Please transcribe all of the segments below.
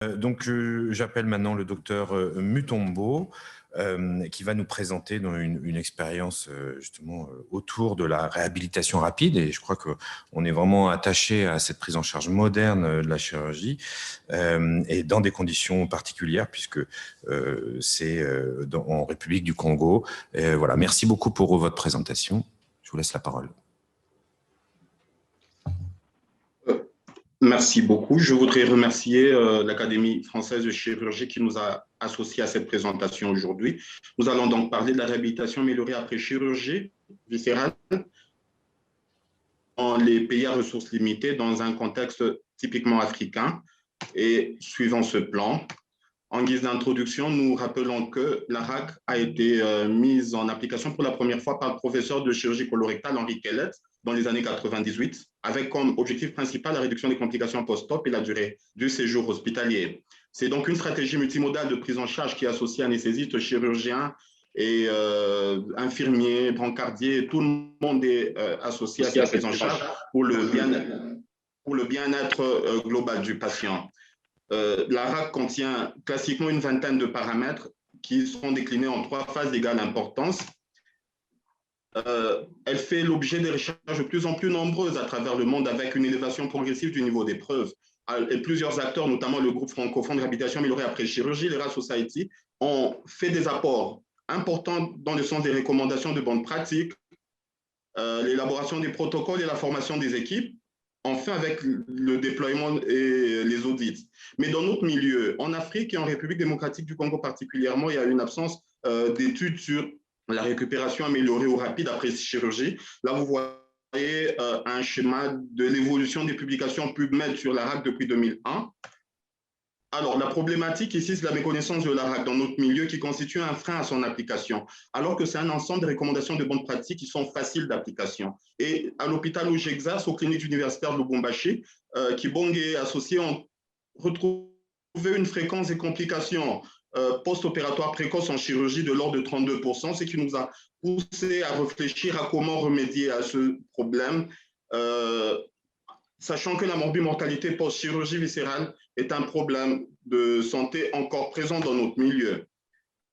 J'appelle maintenant le docteur Mutombo, qui va nous présenter une expérience justement autour de la réhabilitation rapide. Et je crois qu'on est vraiment attaché à cette prise en charge moderne de la chirurgie et dans des conditions particulières, puisque c'est en République du Congo. Voilà, merci beaucoup pour votre présentation. Je vous laisse la parole. Merci beaucoup. Je voudrais remercier l'Académie française de chirurgie qui nous a associés à cette présentation aujourd'hui. Nous allons donc parler de la réhabilitation améliorée après chirurgie viscérale dans les pays à ressources limitées dans un contexte typiquement africain. Et suivant ce plan, en guise d'introduction, nous rappelons que la RAC a été mise en application pour la première fois par le professeur de chirurgie colorectale Henri Kellett dans les années 98, avec comme objectif principal la réduction des complications post-op et la durée du séjour hospitalier. C'est donc une stratégie multimodale de prise en charge qui associe anesthésistes, chirurgiens et infirmiers, brancardiers. Tout le monde est associé à cette prise en charge pour le bien-être global du patient. La RAC contient classiquement une vingtaine de paramètres qui sont déclinés en 3 phases d'égale importance. Elle fait l'objet de recherches de plus en plus nombreuses à travers le monde avec une élévation progressive du niveau d'épreuve. Et plusieurs acteurs, notamment le groupe francophone de réhabilitation améliorée après chirurgie, l'ERA Society, ont fait des apports importants dans le sens des recommandations de bonnes pratiques, l'élaboration des protocoles et la formation des équipes, enfin avec le déploiement et les audits. Mais dans notre milieu, en Afrique et en République démocratique du Congo particulièrement, il y a une absence d'études sur la récupération améliorée ou rapide après chirurgie. Là, vous voyez un schéma de l'évolution des publications PubMed sur la RAC depuis 2001. Alors, la problématique ici, c'est la méconnaissance de la RAC dans notre milieu qui constitue un frein à son application, alors que c'est un ensemble de recommandations de bonnes pratiques qui sont faciles d'application. Et à l'hôpital où j'exerce, aux cliniques universitaires de Lubumbashi, Kibong et associés ont retrouvé une fréquence des complications post-opératoires précoces en chirurgie de l'ordre de 32%, ce qui nous a poussé à réfléchir à comment remédier à ce problème, sachant que la morbimortalité post-chirurgie viscérale est un problème de santé encore présent dans notre milieu.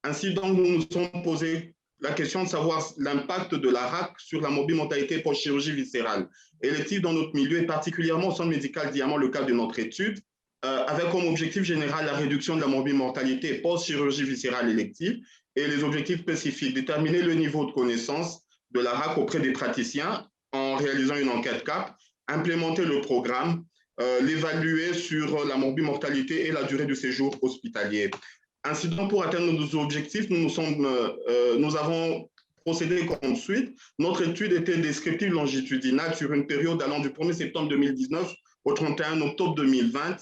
Ainsi donc, nous nous sommes posé la question de savoir l'impact de la RAC sur la morbimortalité post-chirurgie viscérale élective dans notre milieu et particulièrement au centre médical Diamant, le cadre de notre étude, avec comme objectif général la réduction de la morbimortalité post-chirurgie viscérale élective et les objectifs spécifiques, déterminer le niveau de connaissance de la RAC auprès des praticiens en réalisant une enquête CAP, implémenter le programme, l'évaluer sur la morbimortalité et la durée du séjour hospitalier. Ainsi donc, pour atteindre nos objectifs, nous avons procédé comme suit. Notre étude était descriptive longitudinale sur une période allant du 1er septembre 2019 au 31 octobre 2020.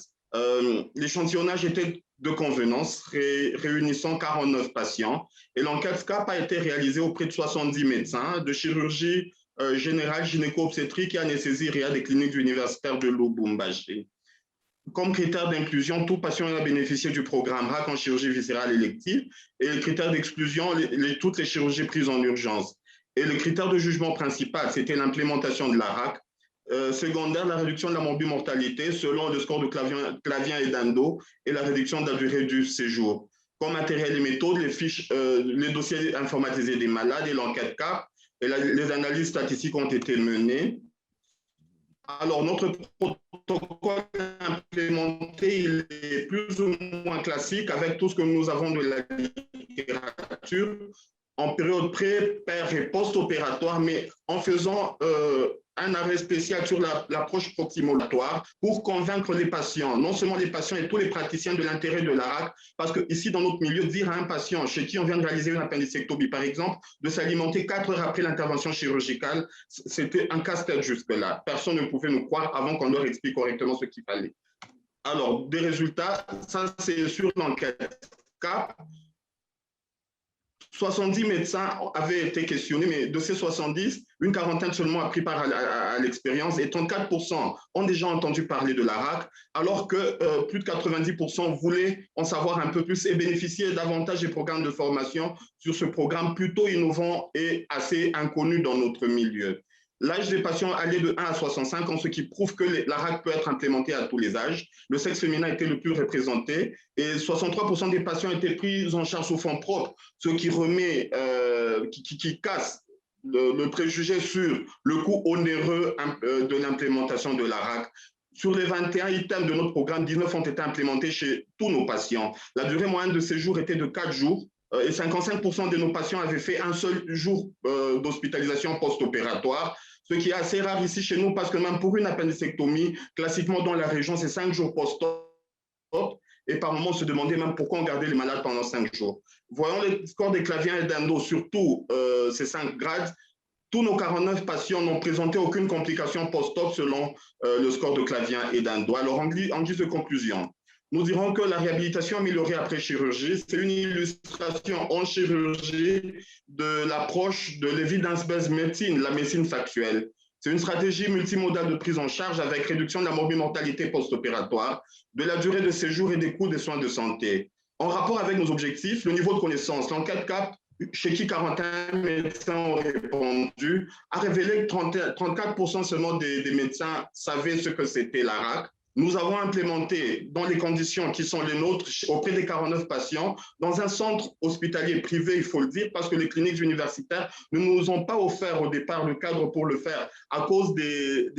L'échantillonnage était de convenance, réunissant 49 patients. Et l'enquête SCAP a été réalisée auprès de 70 médecins de chirurgie générale, gynéco-obstétrique et anesthésie réa des cliniques universitaires de Lubumbashi. Comme critère d'inclusion, tout patient a bénéficié du programme RAC en chirurgie viscérale élective et le critère d'exclusion, toutes les chirurgies prises en urgence. Et le critère de jugement principal, c'était l'implémentation de la RAC. Secondaire, la réduction de la morbimortalité selon le score de Clavien et d'Ando et la réduction de la durée du séjour. Comme matériel et méthode, les fiches, les dossiers informatisés des malades et l'enquête CAP et les analyses statistiques ont été menées. Alors, notre protocole implémenté, il est plus ou moins classique avec tout ce que nous avons de la littérature en période pré-, per- et post-opératoire, mais en faisant un arrêt spécial sur l'approche proximolatoire pour convaincre les patients, non seulement les patients et tous les praticiens de l'intérêt de la RAC, parce que ici dans notre milieu, dire à un patient chez qui on vient de réaliser une appendicectomie, par exemple, de s'alimenter 4 heures après l'intervention chirurgicale, c'était un casse-tête jusque-là. Personne ne pouvait nous croire avant qu'on leur explique correctement ce qu'il fallait. Alors, des résultats, ça c'est sur l'enquête CAP. 70 médecins avaient été questionnés, mais de ces 70, une quarantaine seulement a pris part à l'expérience et 34% ont déjà entendu parler de la RAC, alors que plus de 90% voulaient en savoir un peu plus et bénéficier davantage des programmes de formation sur ce programme plutôt innovant et assez inconnu dans notre milieu. L'âge des patients allait de 1 à 65 ans, ce qui prouve que la RAC peut être implémentée à tous les âges. Le sexe féminin était le plus représenté et 63% des patients étaient pris en charge sous fonds propres, ce qui remet, qui casse le préjugé sur le coût onéreux de l'implémentation de la RAC. Sur les 21 items de notre programme, 19 ont été implémentés chez tous nos patients. La durée moyenne de séjour était de 4 jours et 55% de nos patients avaient fait un seul jour d'hospitalisation post-opératoire, ce qui est assez rare ici chez nous parce que même pour une appendicectomie, classiquement dans la région, c'est 5 jours post-op. Et par moment, on se demandait même pourquoi on gardait les malades pendant 5 jours. Voyons les scores des Clavien et d'Endo, surtout ces 5 grades. Tous nos 49 patients n'ont présenté aucune complication post-op selon le score de Clavien et d'Endo. Alors, en guise de conclusion, nous dirons que la réhabilitation améliorée après chirurgie, c'est une illustration en chirurgie de l'approche de l'evidence-based medicine, la médecine factuelle. C'est une stratégie multimodale de prise en charge avec réduction de la morbimortalité post-opératoire, de la durée de séjour et des coûts des soins de santé. En rapport avec nos objectifs, le niveau de connaissance, l'enquête CAP, chez qui 41 médecins ont répondu, a révélé que 34% seulement des médecins savaient ce que c'était la RAC. Nous avons implémenté dans les conditions qui sont les nôtres auprès des 49 patients dans un centre hospitalier privé, il faut le dire, parce que les cliniques universitaires ne nous ont pas offert au départ le cadre pour le faire à cause des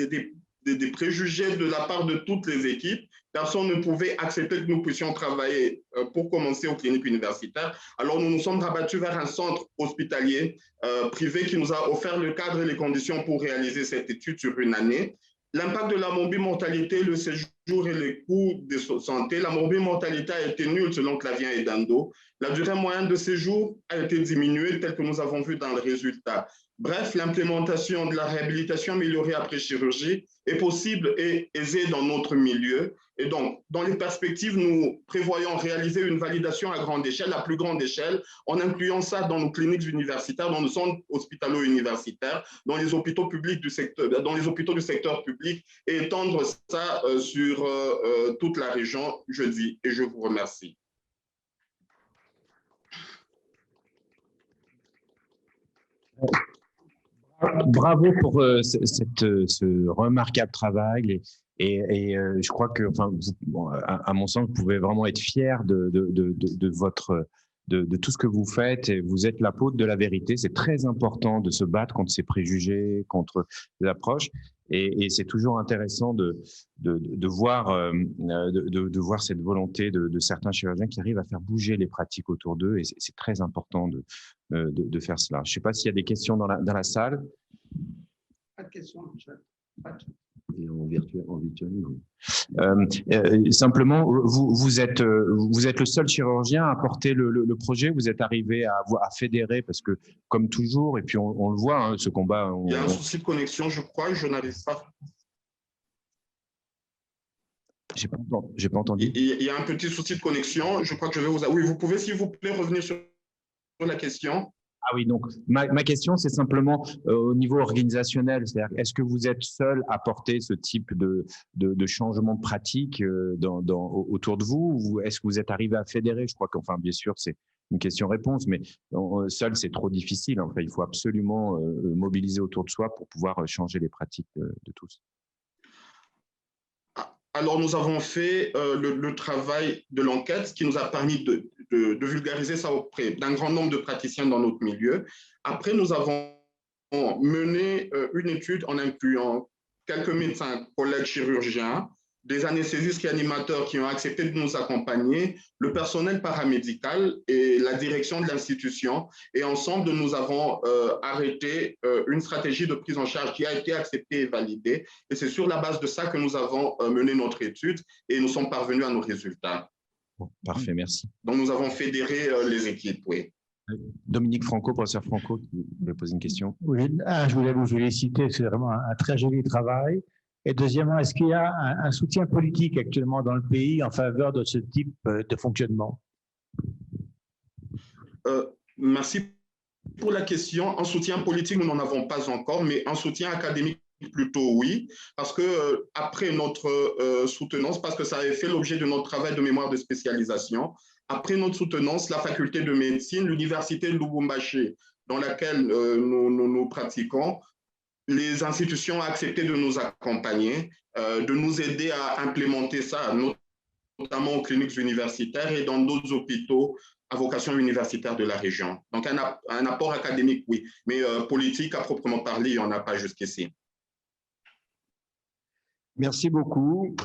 préjugés de la part de toutes les équipes. Personne ne pouvait accepter que nous puissions travailler pour commencer aux cliniques universitaires. Alors, nous nous sommes rabattus vers un centre hospitalier privé qui nous a offert le cadre et les conditions pour réaliser cette étude sur une année. L'impact de la morbimortalité, le séjour et les coûts de santé. La morbimortalité a été nulle selon Clavien et d'Endo. La durée moyenne de séjour a été diminuée, tel que nous avons vu dans le résultat. Bref, l'implémentation de la réhabilitation améliorée après chirurgie est possible et aisée dans notre milieu. Et donc, dans les perspectives, nous prévoyons réaliser une validation à grande échelle, à plus grande échelle, en incluant ça dans nos cliniques universitaires, dans nos centres hospitalo-universitaires, dans les hôpitaux publics du secteur, dans les hôpitaux du secteur public, et étendre ça sur toute la région, je dis, et je vous remercie. Bravo pour ce remarquable travail et je crois que, enfin, à mon sens, vous pouvez vraiment être fier de tout ce que vous faites. Et vous êtes l'apôtre de la vérité. C'est très important de se battre contre ces préjugés, contre les approches. Et c'est toujours intéressant de voir cette volonté de certains chirurgiens qui arrivent à faire bouger les pratiques autour d'eux. Et c'est très important de faire cela. Je ne sais pas s'il y a des questions dans la salle. Pas de questions, Michel. Et en virtuel, simplement, vous êtes le seul chirurgien à porter le projet. Vous êtes arrivé à fédérer parce que, comme toujours, et puis on le voit, hein, ce combat. Il y a un souci de connexion, je crois, et je n'arrive pas. J'ai pas entendu. Il y a un petit souci de connexion. Je crois que je vais vous. Oui, vous pouvez, s'il vous plaît, revenir sur la question. Ah oui, donc ma question, c'est simplement au niveau organisationnel, c'est-à-dire est-ce que vous êtes seul à porter ce type de changement de pratique autour de vous, ou est-ce que vous êtes arrivé à fédérer? Je crois qu'enfin, bien sûr, c'est une question-réponse, mais seul, c'est trop difficile. Enfin, il faut absolument mobiliser autour de soi pour pouvoir changer les pratiques de tous. Alors, nous avons fait le travail de l'enquête qui nous a permis de vulgariser ça auprès d'un grand nombre de praticiens dans notre milieu. Après, nous avons mené une étude en incluant quelques médecins, collègues chirurgiens, des anesthésistes réanimateurs qui ont accepté de nous accompagner, le personnel paramédical et la direction de l'institution. Et ensemble, nous avons arrêté une stratégie de prise en charge qui a été acceptée et validée. Et c'est sur la base de ça que nous avons mené notre étude et nous sommes parvenus à nos résultats. Bon, parfait, merci. Donc, nous avons fédéré les équipes, oui. Dominique Franco, professeur Franco, qui voulait poser une question. Oui, je voulais vous féliciter, c'est vraiment un très joli travail. Et deuxièmement, est-ce qu'il y a un soutien politique actuellement dans le pays en faveur de ce type de fonctionnement? Merci pour la question. Un soutien politique, nous n'en avons pas encore, mais un soutien académique, plutôt oui, parce que après notre soutenance, parce que ça avait fait l'objet de notre travail de mémoire de spécialisation, après notre soutenance, la faculté de médecine, l'université de Lubumbashi, dans laquelle nous pratiquons, les institutions ont accepté de nous accompagner, de nous aider à implémenter ça, notamment aux cliniques universitaires et dans d'autres hôpitaux à vocation universitaire de la région. Donc, un apport académique, oui, mais politique à proprement parler, il n'y en a pas jusqu'ici. Merci beaucoup.